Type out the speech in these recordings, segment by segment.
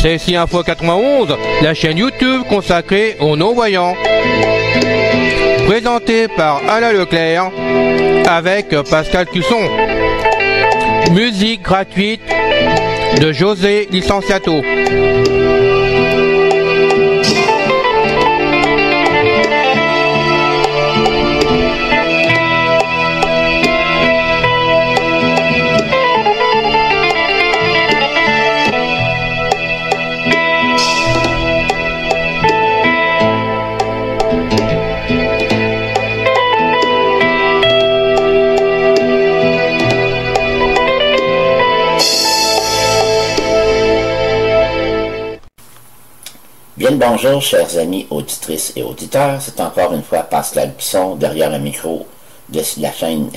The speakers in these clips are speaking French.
CSI Info 91, la chaîne YouTube consacrée aux non-voyants. Présentée par Alain Leclerc avec Pascal Cusson. Musique gratuite de José Licenciato. Bien le bonjour, chers amis auditrices et auditeurs. C'est encore une fois Pascal Cusson derrière le micro de la chaîne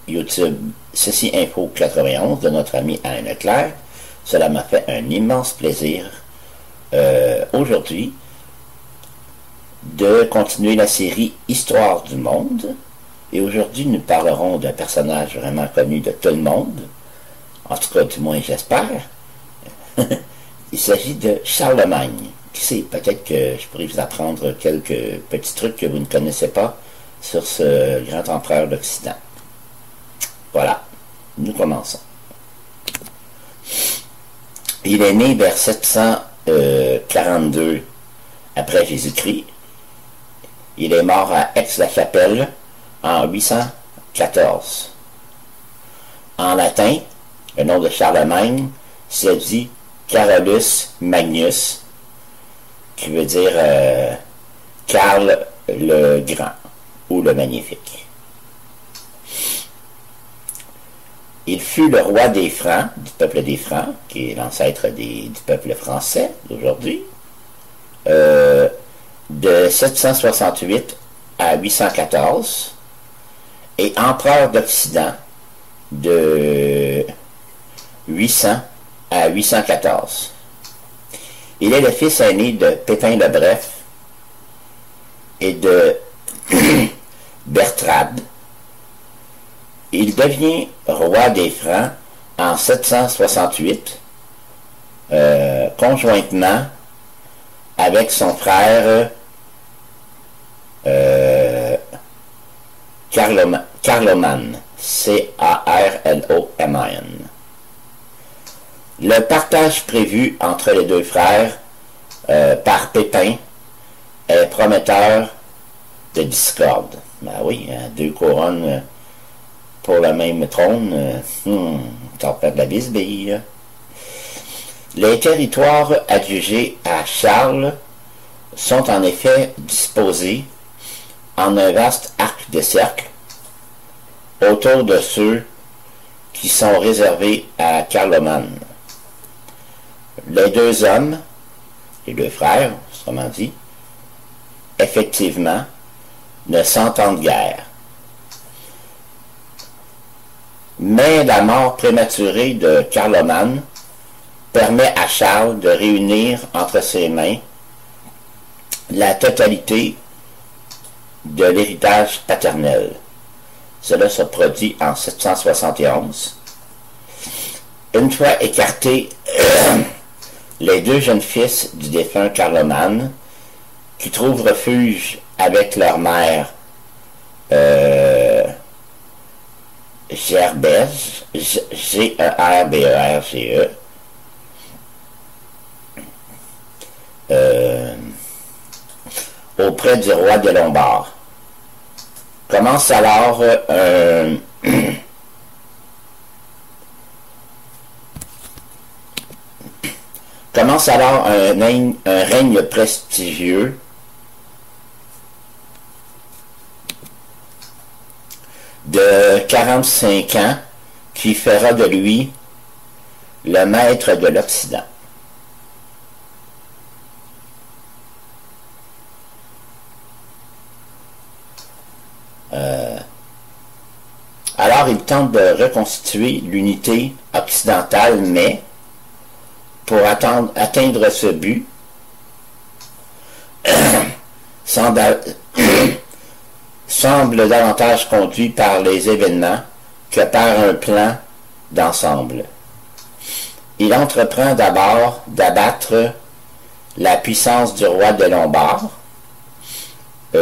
YouTube CSI Info 91 de notre ami Alain Leclerc. Cela m'a fait un immense plaisir aujourd'hui de continuer la série Histoire du monde. Et aujourd'hui, nous parlerons d'un personnage vraiment connu de tout le monde. En tout cas, du moins, j'espère. Il s'agit de Charlemagne. Qui sait, peut-être que je pourrais vous apprendre quelques petits trucs que vous ne connaissez pas sur ce grand empereur d'Occident. Voilà, nous commençons. Il est né vers 742 après Jésus-Christ. Il est mort à Aix-la-Chapelle en 814. En latin, le nom de Charlemagne se dit Carolus Magnus, qui veut dire Karl le Grand ou le Magnifique. Il fut le roi des Francs, du peuple des Francs, qui est l'ancêtre du peuple français d'aujourd'hui, de 768 à 814, et empereur d'Occident de 800 à 814. Il est le fils aîné de Pépin le Bref et de Bertrade. Il devient roi des Francs en 768, conjointement avec son frère Carloman, C-A-R-L-O-M-A-N. Le partage prévu entre les deux frères par Pépin est prometteur de discorde. Ben oui, hein, deux couronnes pour le même trône, ça perd de la bisbille. Les territoires adjugés à Charles sont en effet disposés en un vaste arc de cercle autour de ceux qui sont réservés à Carloman. Les deux hommes, les deux frères, autrement dit, effectivement, ne s'entendent guère. Mais la mort prématurée de Carloman permet à Charles de réunir entre ses mains la totalité de l'héritage paternel. Cela se produit en 771. Une fois écartés les deux jeunes fils du défunt Carloman, qui trouvent refuge avec leur mère Gerbege, G-E-R-B-E-R-G-E, auprès du roi des Lombards. Commence alors un règne prestigieux de 45 ans qui fera de lui le maître de l'Occident. Alors, il tente de reconstituer l'unité occidentale, mais pour atteindre ce but, semble davantage conduit par les événements que par un plan d'ensemble. Il entreprend d'abord d'abattre la puissance du roi des Lombards, dont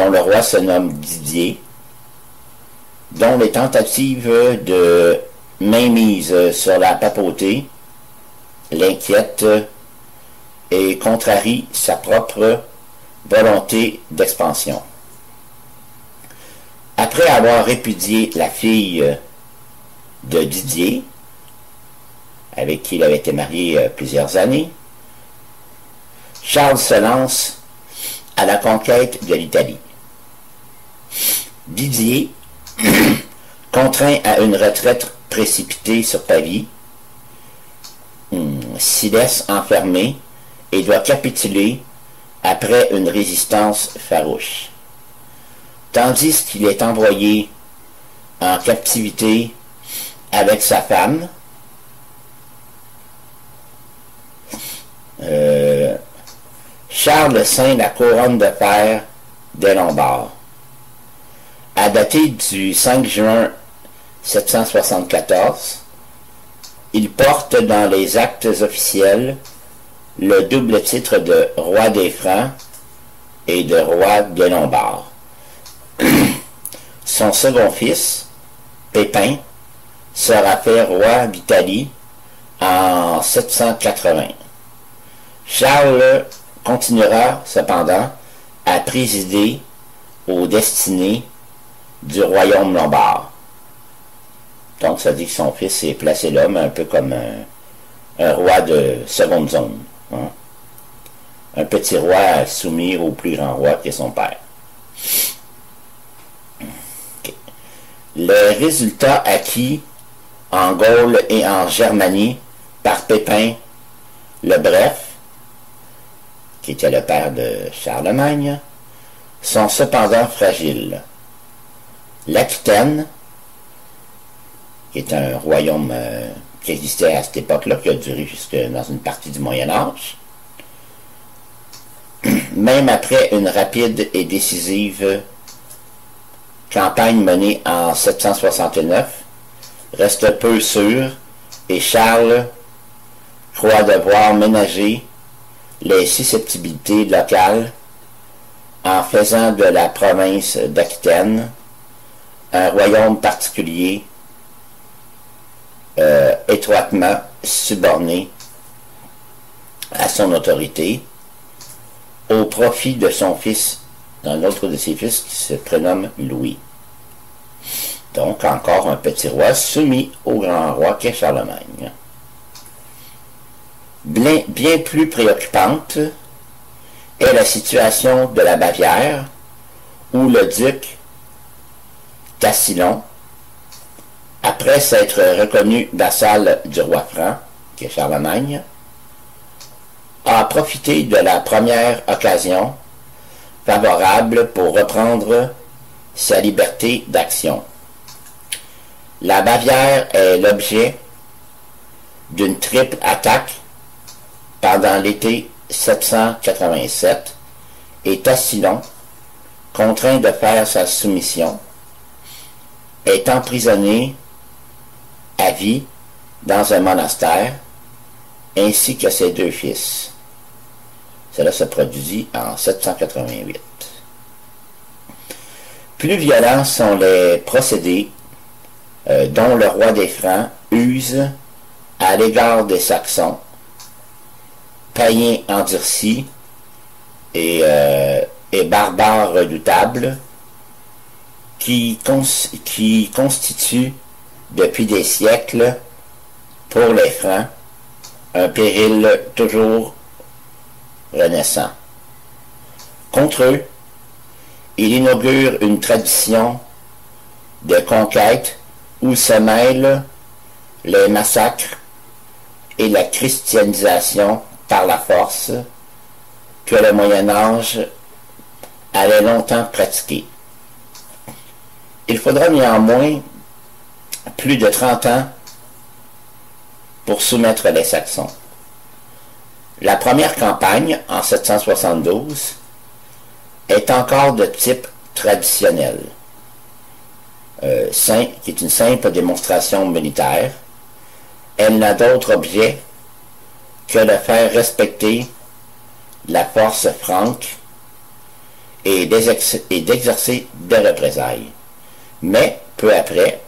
le roi se nomme Didier, dont les tentatives de mainmise sur la papauté l'inquiètent et contrarient sa propre volonté d'expansion. Après avoir répudié la fille de Didier, avec qui il avait été marié plusieurs années, Charles se lance à la conquête de l'Italie. Didier, contraint à une retraite précipitée sur Pavie, s'y laisse enfermer et doit capituler après une résistance farouche. Tandis qu'il est envoyé en captivité avec sa femme, Charles ceint la couronne de fer des Lombards. À dater du 5 juin 774, il porte dans les actes officiels le double titre de roi des Francs et de roi des Lombards. Son second fils, Pépin, sera fait roi d'Italie en 780. Charles continuera cependant à présider aux destinées du royaume lombard. Donc ça dit que son fils est placé là, mais un peu comme un roi de seconde zone. Hein? Un petit roi à soumettre au plus grand roi qui est son père. Okay. Les résultats acquis en Gaule et en Germanie par Pépin le Bref, qui était le père de Charlemagne, sont cependant fragiles. L'Aquitaine, qui est un royaume qui existait à cette époque-là, qui a duré jusque dans une partie du Moyen-Âge, même après une rapide et décisive campagne menée en 769, reste peu sûr et Charles croit devoir ménager les susceptibilités locales en faisant de la province d'Aquitaine un royaume particulier étroitement subordonné à son autorité au profit de son fils, d'un autre de ses fils qui se prénomme Louis. Donc encore un petit roi soumis au grand roi qu'est Charlemagne. Bien plus préoccupante est la situation de la Bavière, où le duc Tassillon, après s'être reconnu vassal du roi franc, qui est Charlemagne, a profité de la première occasion favorable pour reprendre sa liberté d'action. La Bavière est l'objet d'une triple attaque pendant l'été 787 et Tassillon, contraint de faire sa soumission, est emprisonné à vie dans un monastère, ainsi que ses deux fils. Cela se produisit en 788. Plus violents sont les procédés dont le roi des Francs use à l'égard des Saxons, païens endurcis et barbares redoutables, qui constituent depuis des siècles, pour les Francs, un péril toujours renaissant. Contre eux, il inaugure une tradition de conquête où se mêlent les massacres et la christianisation par la force que le Moyen-Âge avait longtemps pratiqué. Il faudra néanmoins plus de 30 ans pour soumettre les Saxons. La première campagne, en 772, est encore de type traditionnel, qui est une simple démonstration militaire. Elle n'a d'autre objet que de faire respecter la force franque et d'exercer des représailles. Mais, peu après,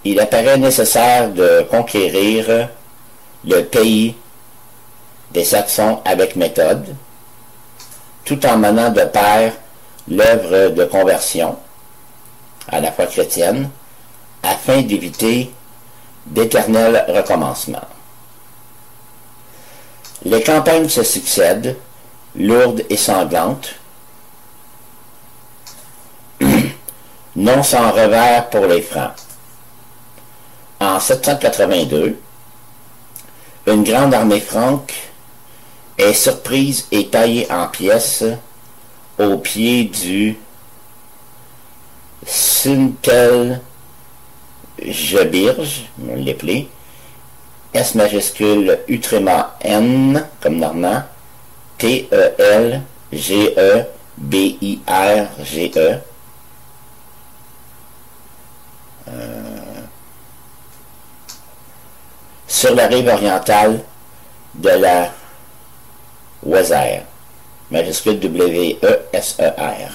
il apparaît nécessaire de conquérir le pays des Saxons avec méthode, tout en menant de pair l'œuvre de conversion à la foi chrétienne, afin d'éviter d'éternels recommencements. Les campagnes se succèdent, lourdes et sanglantes, non sans revers pour les Francs. En 782, une grande armée franque est surprise et taillée en pièces au pied du Sintelgebirge, l'appelé, S majuscule Utrema N comme normand, Telgebirge, sur la rive orientale de la Weser, majuscule W-E-S-E-R.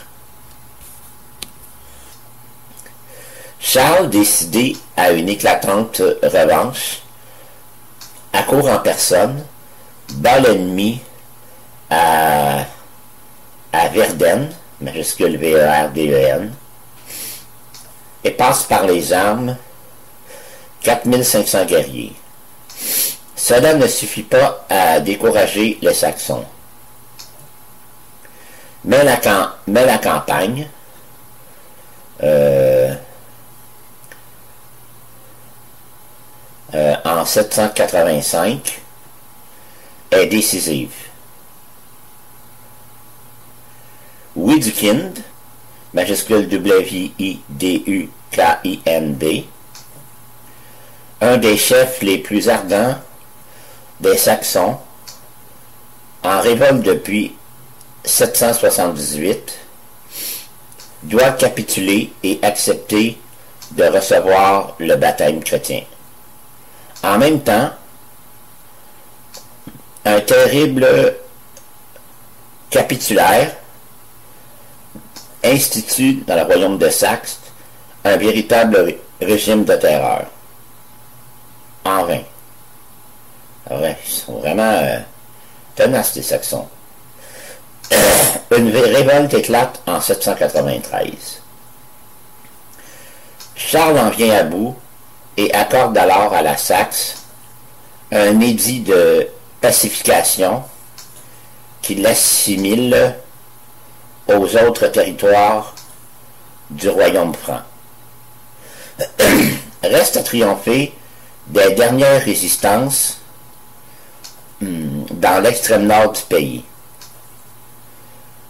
Charles, décidé à une éclatante revanche, accourt en personne, bat l'ennemi à Verden, majuscule V-E-R-D-E-N, et passe par les armes 4500 guerriers. Cela ne suffit pas à décourager les Saxons. Mais la campagne en 785 est décisive. Widukind, majuscule W-I-D-U-K-I-N-D, un des chefs les plus ardents des Saxons, en révolte depuis 778, doit capituler et accepter de recevoir le baptême chrétien. En même temps, un terrible capitulaire institue dans le royaume de Saxe un véritable régime de terreur. En vain. Ouais, ils sont vraiment tenaces, les Saxons. Une révolte éclate en 793. Charles en vient à bout et accorde alors à la Saxe un édit de pacification qui l'assimile aux autres territoires du royaume franc. Reste à triompher des dernières résistances dans l'extrême nord du pays.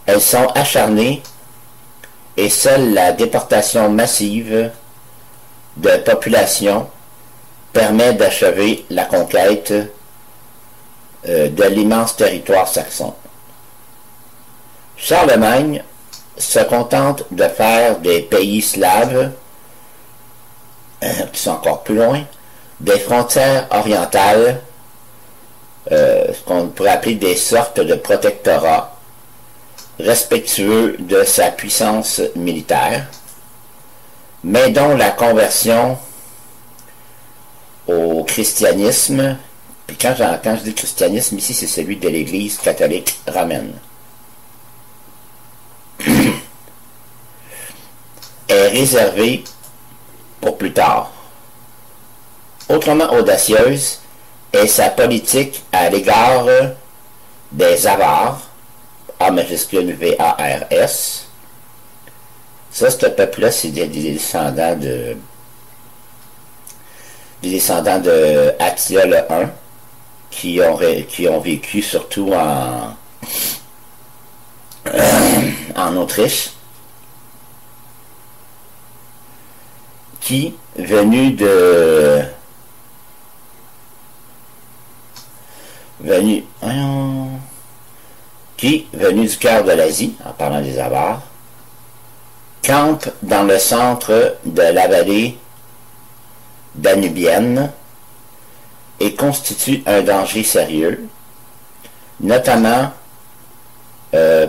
Elles sont acharnées et seule la déportation massive de population permet d'achever la conquête de l'immense territoire saxon. Charlemagne se contente de faire des pays slaves, qui sont encore plus loin, des frontières orientales, ce qu'on pourrait appeler des sortes de protectorats, respectueux de sa puissance militaire, mais dont la conversion au christianisme, puis quand je dis christianisme, ici c'est celui de l'Église catholique romaine, est réservée pour plus tard. Autrement audacieuse est sa politique à l'égard des Avars, A majuscule V-A-R-S. Ça, ce peuple-là, c'est des descendants de Attila le 1 qui ont vécu surtout en Autriche. qui, venu de... venu du cœur de l'Asie, en parlant des Avars, campe dans le centre de la vallée danubienne et constitue un danger sérieux, notamment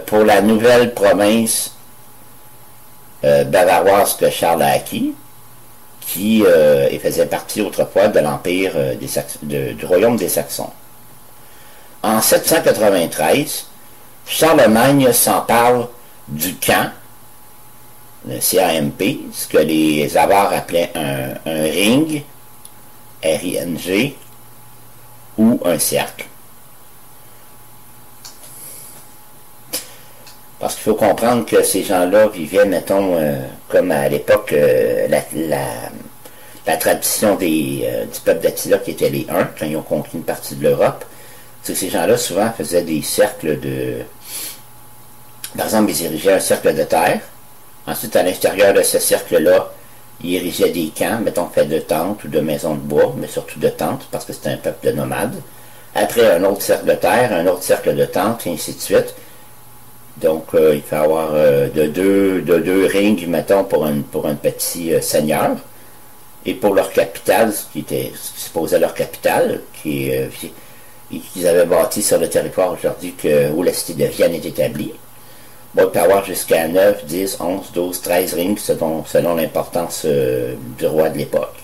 pour la nouvelle province bavaroise que Charles a acquis, qui faisait partie autrefois de l'empire du royaume des Saxons. En 793, Charlemagne s'empare du camp, le CAMP, ce que les Avars appelaient un ring, R-I-N-G, ou un cercle. Parce qu'il faut comprendre que ces gens-là vivaient, mettons, comme à l'époque, la tradition du peuple d'Attila, qui était les Huns, quand ils ont conquis une partie de l'Europe. Ces gens-là, souvent, faisaient des cercles de... Par exemple, ils érigeaient un cercle de terre. Ensuite, à l'intérieur de ce cercle-là, ils érigeaient des camps, mettons, faits de tentes ou de maisons de bois, mais surtout de tentes, parce que c'était un peuple de nomades. Après, un autre cercle de terre, un autre cercle de tentes, et ainsi de suite. Donc, il faut avoir de deux rings, mettons, pour un petit seigneur. Et pour leur capitale, ce qui supposait leur capitale, qu'ils avaient bâti sur le territoire aujourd'hui où la cité de Vienne est établie. Bon, il peut avoir jusqu'à 9, 10, 11, 12, 13 rings selon l'importance du roi de l'époque.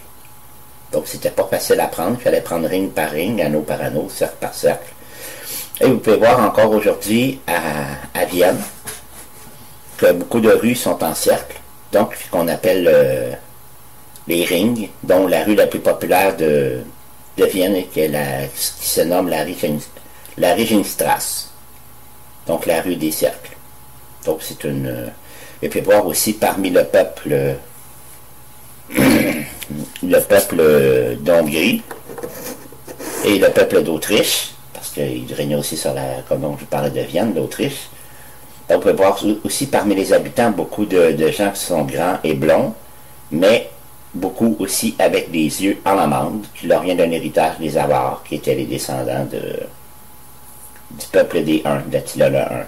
Donc, c'était pas facile à prendre. Il fallait prendre ring par ring, anneau par anneau, cercle par cercle. Et vous pouvez voir encore aujourd'hui à Vienne que beaucoup de rues sont en cercle. Donc, ce qu'on appelle les rings, dont la rue la plus populaire de Vienne, qui se nomme la Regenstrasse. Donc, la rue des cercles. Donc, c'est une... Et puis voir aussi parmi le peuple d'Hongrie et le peuple d'Autriche, parce qu'il régnait aussi sur comme je parlais de Vienne, d'Autriche. Donc, on peut voir aussi parmi les habitants beaucoup de gens qui sont grands et blonds, mais beaucoup aussi avec des yeux en amande, qui leur vient d'un héritage des Avars, qui étaient les descendants du peuple des Huns, d'Attila le Hun.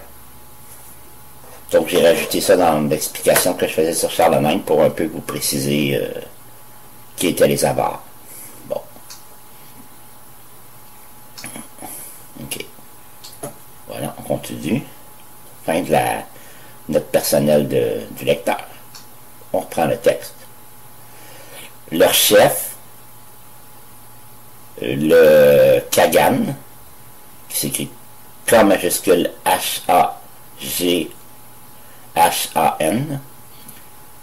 Donc j'ai rajouté ça dans l'explication que je faisais sur Charlemagne pour un peu vous préciser qui étaient les Avars. Bon. Ok. Voilà, on continue. Fin de notre personnel du lecteur. On reprend le texte. Leur chef, le Kagan, qui s'écrit K majuscule H-A-G-H-A-N,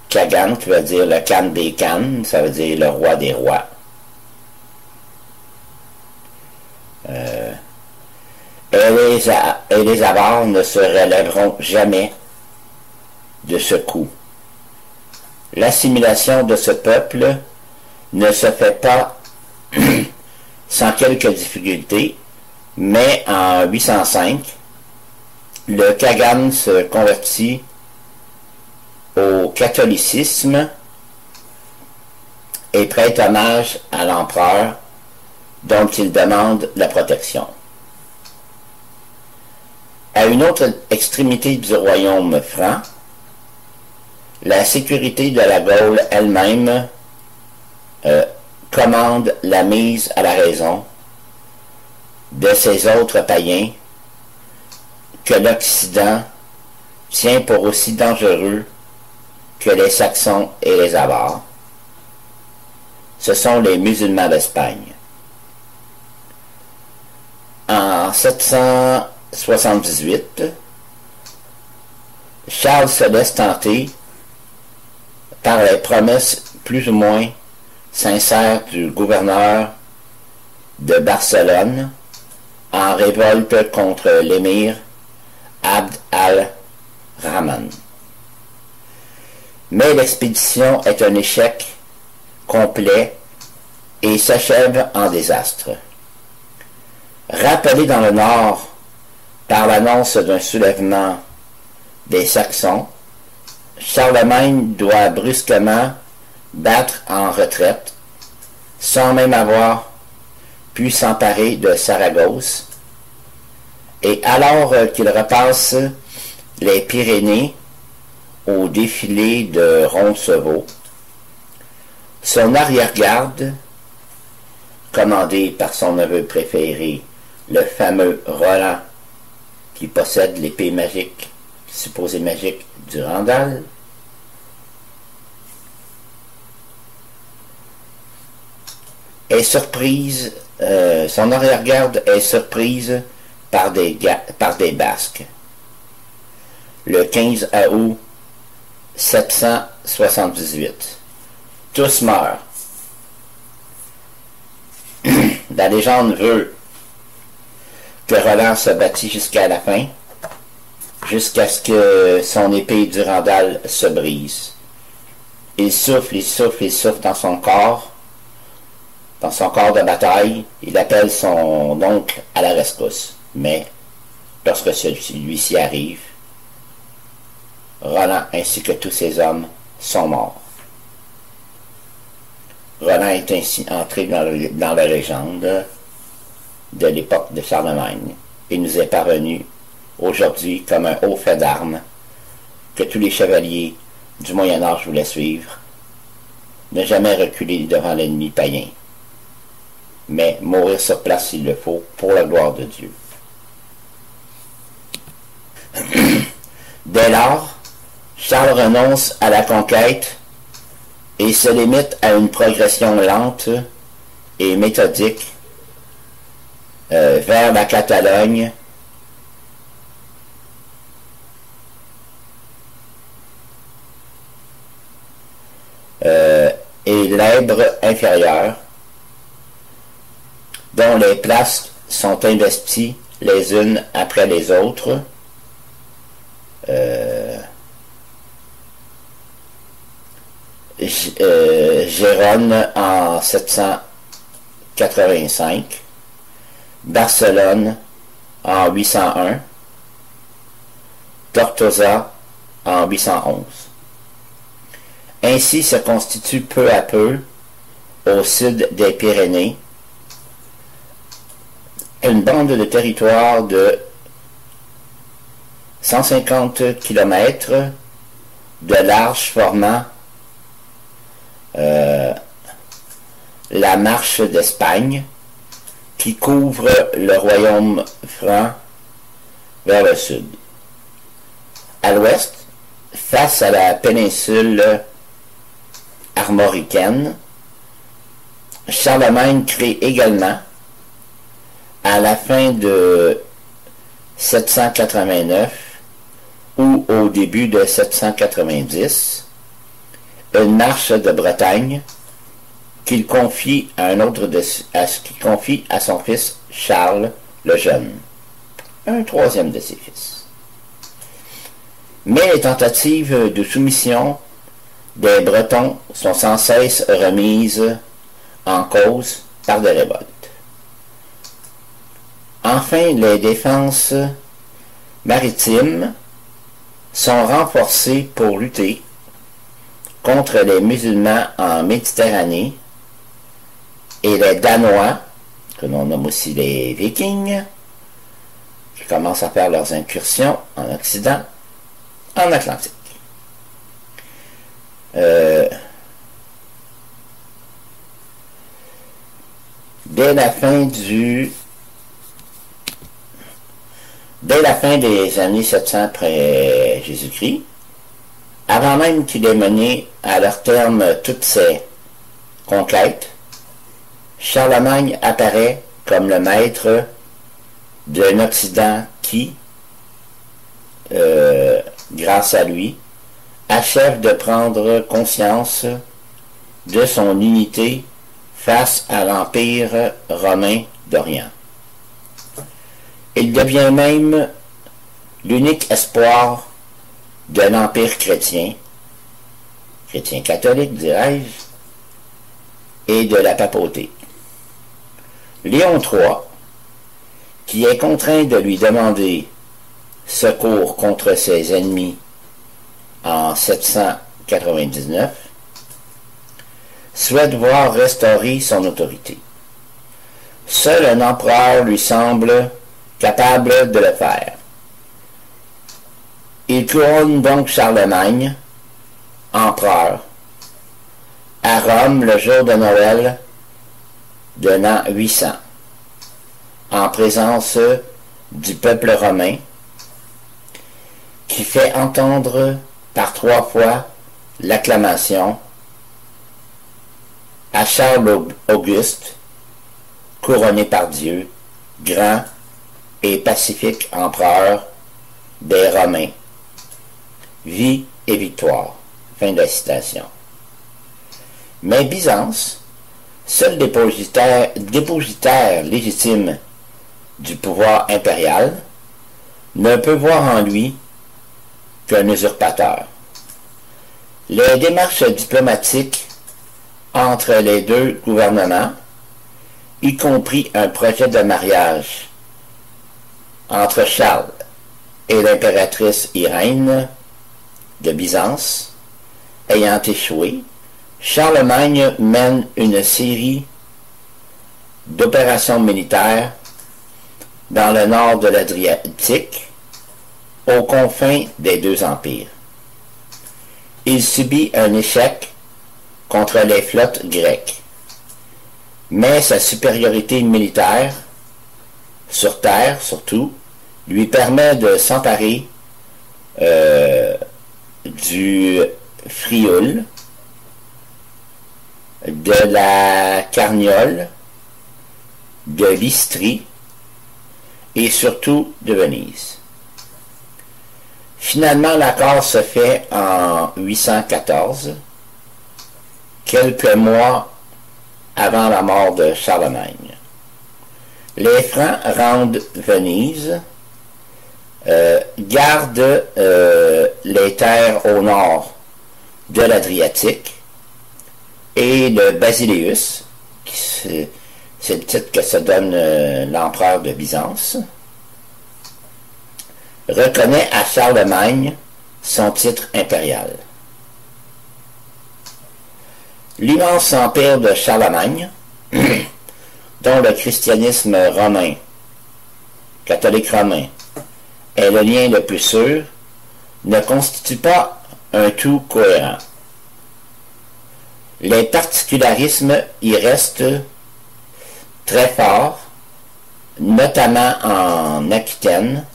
Kagan, qui veut dire le Khan des Khans, ça veut dire le roi des rois. Et les Avars ne se relèveront jamais de ce coup. L'assimilation de ce peuple ne se fait pas sans quelques difficultés, mais en 805, le Kagan se convertit au catholicisme et prête hommage à l'empereur dont il demande la protection. À une autre extrémité du royaume franc, la sécurité de la Gaule elle-même commande la mise à la raison de ces autres païens que l'Occident tient pour aussi dangereux que les Saxons et les Avars. Ce sont les musulmans d'Espagne. En 778, Charles se laisse tenter par les promesses plus ou moins sincères du gouverneur de Barcelone en révolte contre l'émir Abd al-Rahman. Mais l'expédition est un échec complet et s'achève en désastre. Rappelé dans le nord par l'annonce d'un soulèvement des Saxons, Charlemagne doit brusquement battre en retraite, sans même avoir pu s'emparer de Saragosse. Et alors qu'il repasse les Pyrénées au défilé de Roncevaux, son arrière-garde, commandé par son neveu préféré, le fameux Roland, qui possède l'épée magique, supposée magique, du Randal, est surprise, son arrière-garde est surprise par des Basques. Le 15 août 778. Tous meurent. La légende veut que Roland se battit jusqu'à la fin, jusqu'à ce que son épée du Randal se brise. Il souffle, il souffle, il souffle dans son corps de bataille. Il appelle son oncle à la rescousse. Mais, lorsque celui-ci arrive, Roland ainsi que tous ses hommes sont morts. Roland est ainsi entré dans la légende de l'époque de Charlemagne et nous est parvenu aujourd'hui comme un haut fait d'armes que tous les chevaliers du Moyen-Âge voulaient suivre, ne jamais reculer devant l'ennemi païen, mais mourir sur place s'il le faut pour la gloire de Dieu. Dès lors, Charles renonce à la conquête et se limite à une progression lente et méthodique vers la Catalogne et l'Èbre inférieure, dont les places sont investies les unes après les autres. Gérone en 785, Barcelone en 801, Tortosa en 811. Ainsi se constitue peu à peu, au sud des Pyrénées, une bande de territoire de 150 km de large formant la marche d'Espagne qui couvre le royaume franc vers le sud. À l'ouest, face à la péninsule armoricaine, Charlemagne crée également, à la fin de 789 ou au début de 790, une marche de Bretagne qu'il confie à son fils Charles le Jeune, un troisième de ses fils. Mais les tentatives de soumission des Bretons sont sans cesse remises en cause par des révoltes. Enfin, les défenses maritimes sont renforcées pour lutter contre les musulmans en Méditerranée et les Danois, que l'on nomme aussi les Vikings, qui commencent à faire leurs incursions en Occident, en Atlantique. Dès la fin des années 700 après Jésus-Christ, avant même qu'il ait mené à leur terme toutes ses conquêtes, Charlemagne apparaît comme le maître d'un Occident qui, grâce à lui, achève de prendre conscience de son unité face à l'Empire romain d'Orient. Il devient même l'unique espoir de l'Empire chrétien catholique, dirais-je, et de la papauté. Léon III, qui est contraint de lui demander secours contre ses ennemis en 799, souhaite voir restaurer son autorité. Seul un empereur lui semble capable de le faire. Il couronne donc Charlemagne, empereur, à Rome le jour de Noël de l'an 800, en présence du peuple romain, qui fait entendre par 3 fois l'acclamation à Charles Auguste, couronné par Dieu, grand et pacifique empereur des Romains. Vie et victoire. Fin de la citation. Mais Byzance, seul dépositaire légitime du pouvoir impérial, ne peut voir en lui qu'un usurpateur. Les démarches diplomatiques entre les deux gouvernements, y compris un projet de mariage entre Charles et l'impératrice Irène de Byzance, ayant échoué, Charlemagne mène une série d'opérations militaires dans le nord de l'Adriatique, aux confins des deux empires. Il subit un échec contre les flottes grecques, mais sa supériorité militaire, sur terre surtout, lui permet de s'emparer du Frioul, de la Carniole, de l'Istrie et surtout de Venise. Finalement, l'accord se fait en 814, quelques mois avant la mort de Charlemagne. Les Francs rendent Venise, gardent les terres au nord de l'Adriatique, et le Basileus, c'est le titre que se donne l'empereur de Byzance, reconnaît à Charlemagne son titre impérial. L'immense empire de Charlemagne, dont le christianisme romain, catholique romain, est le lien le plus sûr, ne constitue pas un tout cohérent. Les particularismes y restent très forts, notamment en Aquitaine,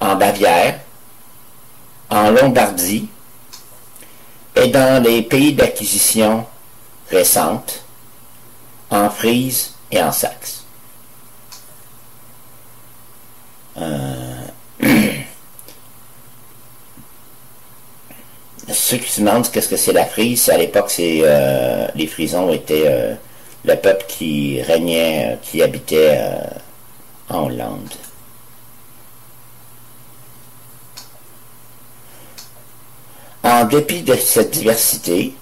en Bavière, en Lombardie et dans les pays d'acquisition récentes, en Frise et en Saxe. Ceux qui se demandent qu'est-ce que c'est la Frise, à l'époque, les Frisons étaient le peuple qui régnait, qui habitait en Hollande. En dépit de cette diversité,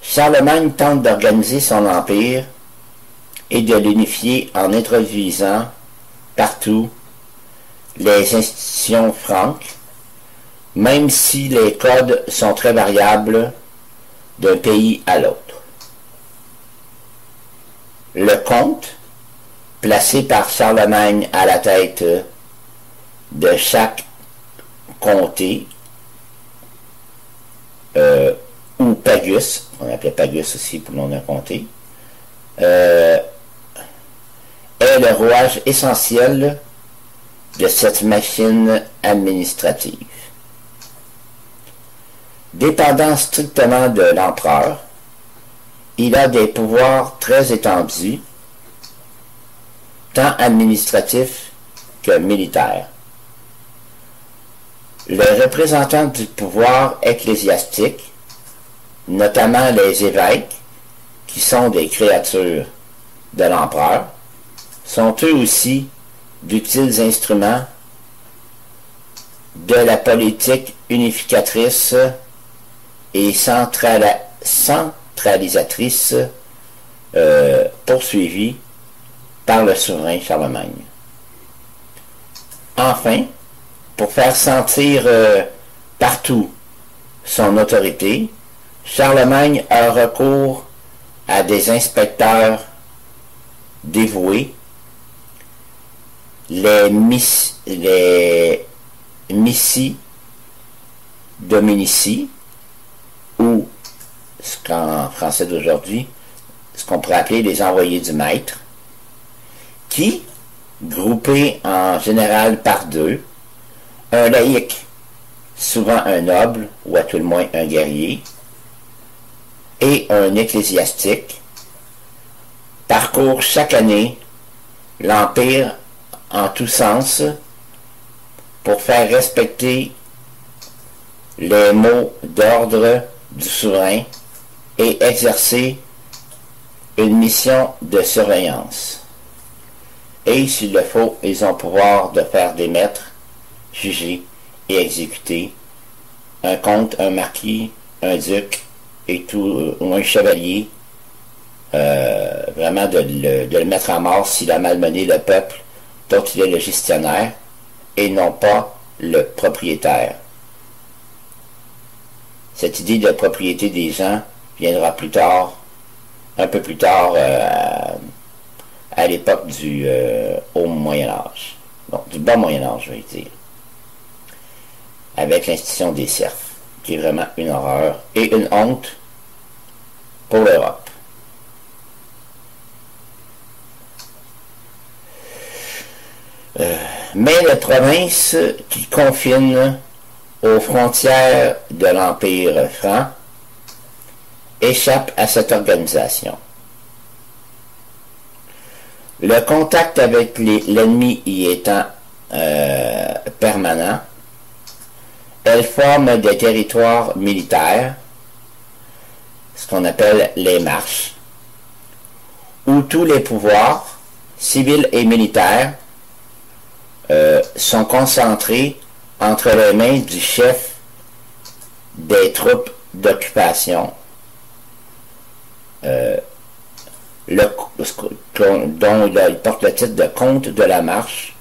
Charlemagne tente d'organiser son empire et de l'unifier en introduisant partout les institutions franques, même si les codes sont très variables d'un pays à l'autre. Le comte, placé par Charlemagne à la tête de chaque comté, ou Pagus, on appelait Pagus aussi pour le nom d'un comté, est le rouage essentiel de cette machine administrative. Dépendant strictement de l'empereur, il a des pouvoirs très étendus, tant administratifs que militaires. Les représentants du pouvoir ecclésiastique, notamment les évêques, qui sont des créatures de l'empereur, sont eux aussi d'utiles instruments de la politique unificatrice et centralisatrice poursuivie par le souverain Charlemagne. Enfin, pour faire sentir partout son autorité, Charlemagne a recours à des inspecteurs dévoués, les missi dominici, ou ce qu'en français d'aujourd'hui, ce qu'on pourrait appeler les envoyés du maître, qui, groupés en général par deux, un laïc, souvent un noble, ou à tout le moins un guerrier, et un ecclésiastique, parcourent chaque année l'Empire en tous sens pour faire respecter les mots d'ordre du souverain et exercer une mission de surveillance. Et s'il le faut, ils ont pouvoir de faire démettre, juger et exécuter un comte, un marquis, un duc et tout, ou un chevalier, vraiment de le mettre à mort s'il a malmené le peuple dont il est le gestionnaire et non pas le propriétaire. Cette idée de propriété des gens viendra plus tard, un peu plus tard, à l'époque du haut Moyen-Âge. Donc, du bas Moyen-Âge, je vais dire. Avec l'institution des serfs, qui est vraiment une horreur et une honte pour l'Europe. Mais les provinces qui confinent aux frontières de l'Empire franc échappent à cette organisation. Le contact avec l'ennemi y étant permanent, elles forment des territoires militaires, ce qu'on appelle les marches, où tous les pouvoirs, civils et militaires, sont concentrés entre les mains du chef des troupes d'occupation, dont il porte le titre de comte de la marche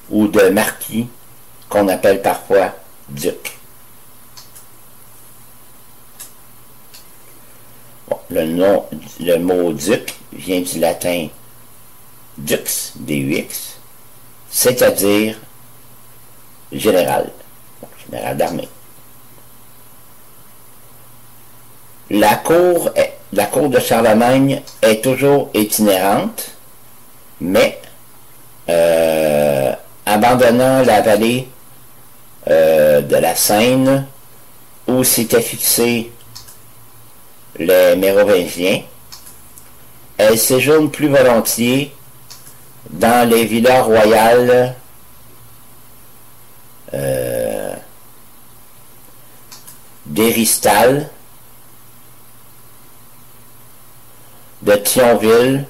ou de marquis, qu'on appelle parfois duc. Bon, le mot duc vient du latin dux, D-U-X, c'est-à-dire général, général d'armée. La cour de Charlemagne est toujours itinérante, mais abandonnant la vallée de la Seine, où s'étaient fixés les Mérovingiens, elle séjourne plus volontiers dans les villas royales d'Héristal, de Thionville,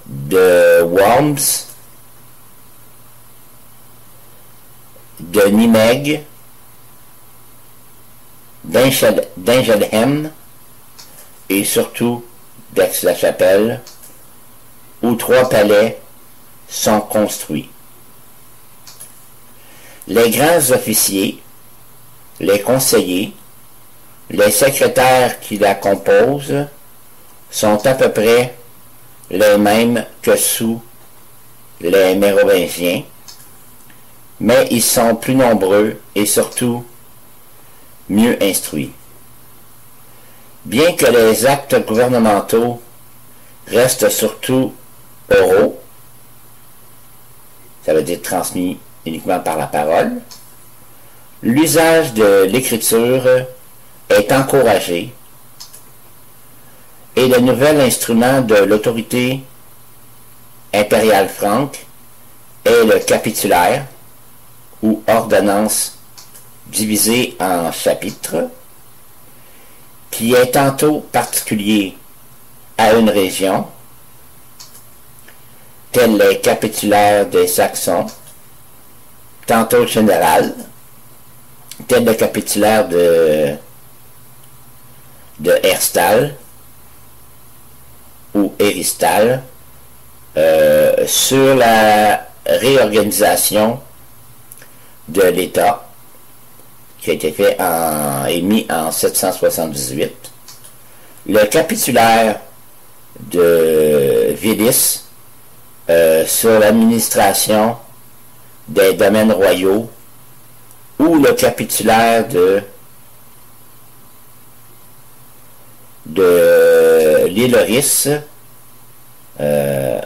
de Worms, de Nimègue, d'Ingelhem et surtout d'Aix-la-Chapelle, où 3 palais sont construits. Les grands officiers, les conseillers, les secrétaires qui la composent sont à peu près les mêmes que sous les Mérovingiens, mais ils sont plus nombreux et surtout mieux instruits. Bien que les actes gouvernementaux restent surtout oraux, ça veut dire transmis uniquement par la parole, l'usage de l'écriture est encouragé et le nouvel instrument de l'autorité impériale franque est le capitulaire ou ordonnance divisée en chapitres qui est tantôt particulier à une région, tel les capitulaires des Saxons, tantôt général, tel le capitulaire de Herstal ou Héristal, sur la réorganisation de l'État, qui a été fait émis en 778. Le capitulaire de Vilis sur l'administration des domaines royaux, ou le capitulaire de Liloris, de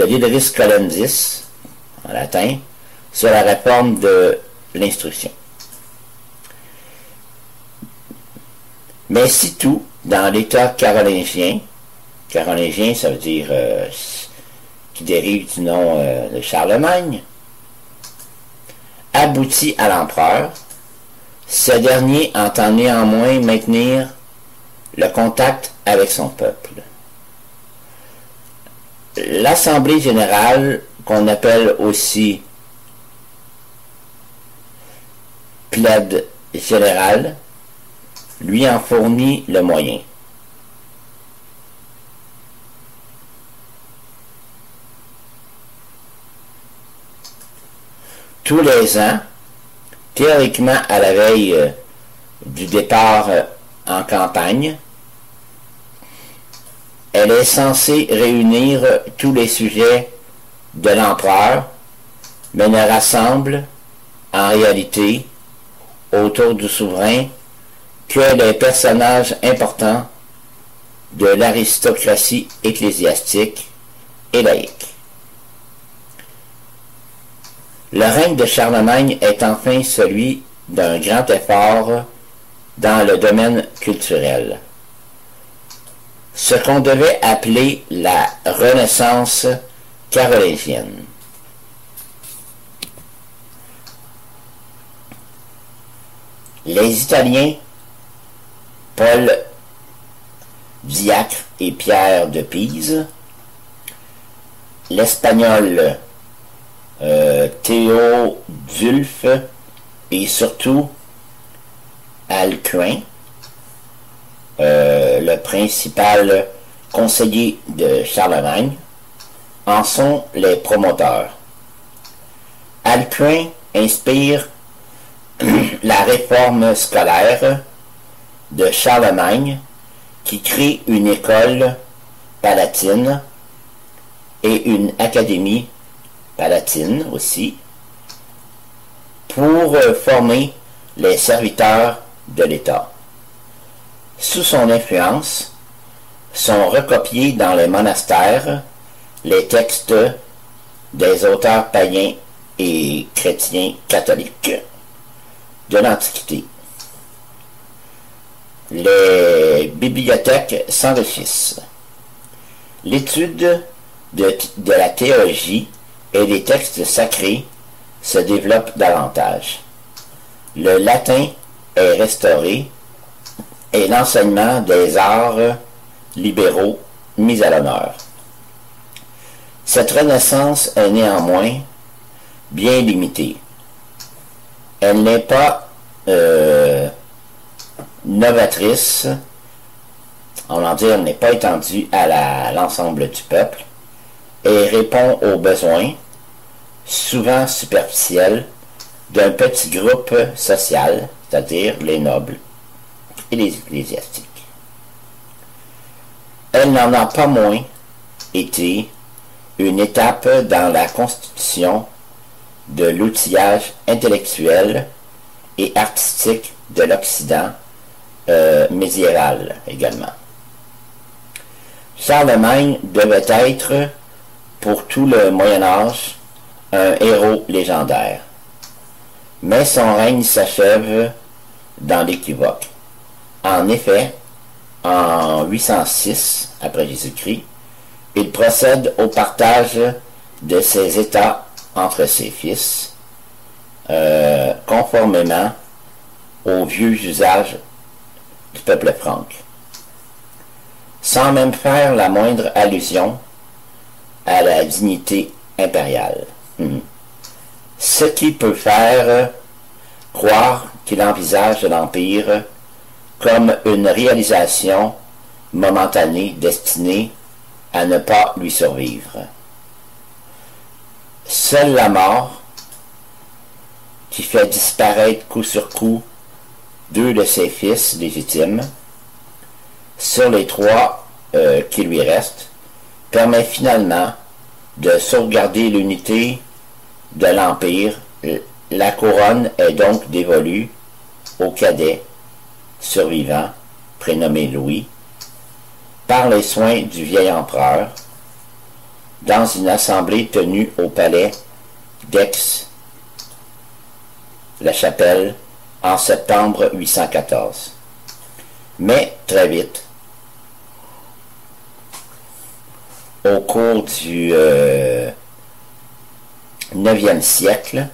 Liloris Colendis, en latin, sur la réforme de l'instruction. Mais si tout, dans l'État carolingien, carolingien ça veut dire qui dérive du nom de Charlemagne, aboutit à l'empereur, ce dernier entend néanmoins maintenir le contact avec son peuple. L'Assemblée générale, qu'on appelle aussi plède générale, lui en fournit le moyen. Tous les ans, théoriquement à la veille du départ en campagne, elle est censée réunir tous les sujets de l'empereur, mais ne rassemble en réalité autour du souverain que les personnages importants de l'aristocratie ecclésiastique et laïque. Le règne de Charlemagne est enfin celui d'un grand effort dans le domaine culturel. Ce qu'on devait appeler la Renaissance carolingienne. Les Italiens, Paul Diacre et Pierre de Pise, l'Espagnol Théodulphe et surtout Alcuin, le principal conseiller de Charlemagne, en sont les promoteurs. Alcuin inspire la réforme scolaire de Charlemagne qui crée une école palatine et une académie palatine aussi pour former les serviteurs de l'État. Sous son influence, sont recopiés dans les monastères les textes des auteurs païens et chrétiens catholiques de l'Antiquité. Les bibliothèques s'enrichissent. L'étude de la théologie et des textes sacrés se développe davantage. Le latin est restauré et l'enseignement des arts libéraux mis à l'honneur. Cette renaissance est néanmoins bien limitée. Elle n'est pas novatrice, on va dire, elle n'est pas étendue à l'ensemble du peuple et répond aux besoins, souvent superficiels, d'un petit groupe social, c'est-à-dire les nobles et les ecclésiastiques. Elle n'en a pas moins été une étape dans la constitution de l'outillage intellectuel et artistique de l'Occident médiéval également. Charlemagne devait être, pour tout le Moyen-Âge, un héros légendaire. Mais son règne s'achève dans l'équivoque. En effet, en 806 après Jésus-Christ, il procède au partage de ses États entre ses fils, conformément aux vieux usages du peuple franc, sans même faire la moindre allusion à la dignité impériale. Ce qui peut faire croire qu'il envisage l'Empire comme une réalisation momentanée destinée à ne pas lui survivre. Seule la mort qui fait disparaître coup sur coup 2 de ses fils légitimes, sur les 3 qui lui restent, permet finalement de sauvegarder l'unité de l'Empire. La couronne est donc dévolue au cadet survivant, prénommé Louis, par les soins du vieil empereur, dans une assemblée tenue au palais d'Aix-la-Chapelle en septembre 814. Mais très vite, au cours du IXe siècle,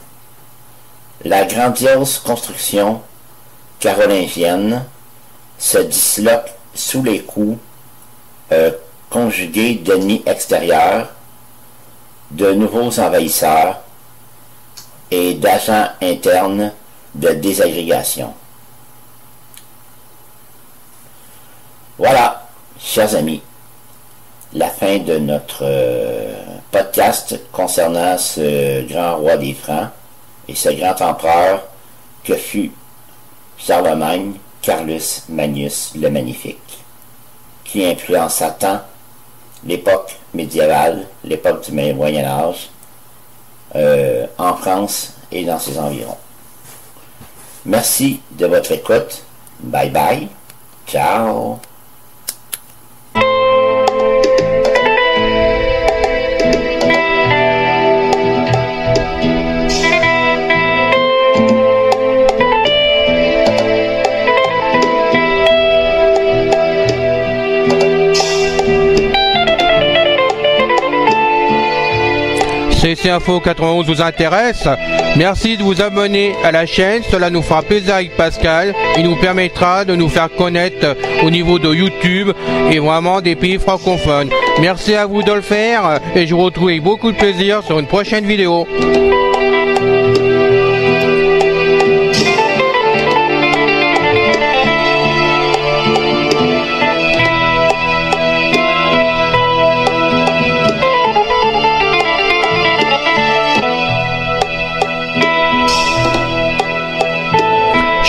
la grandiose construction carolingienne se disloque sous les coups conjugués d'ennemis extérieurs, de nouveaux envahisseurs et d'agents internes de désagrégation. Voilà, chers amis, la fin de notre podcast concernant ce grand roi des Francs et ce grand empereur que fut Charlemagne, Carlus Magnus le Magnifique, qui influença tant l'époque médiévale, l'époque du Moyen-Âge, en France et dans ses environs. Merci de votre écoute. Bye bye. Ciao. CC Info 91 vous intéresse, merci de vous abonner à la chaîne, cela nous fera plaisir avec Pascal et nous permettra de nous faire connaître au niveau de YouTube et vraiment des pays francophones. Merci à vous de le faire et je vous retrouve avec beaucoup de plaisir sur une prochaine vidéo.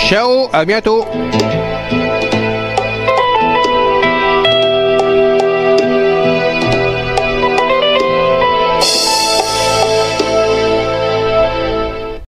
Ciao, à bientôt.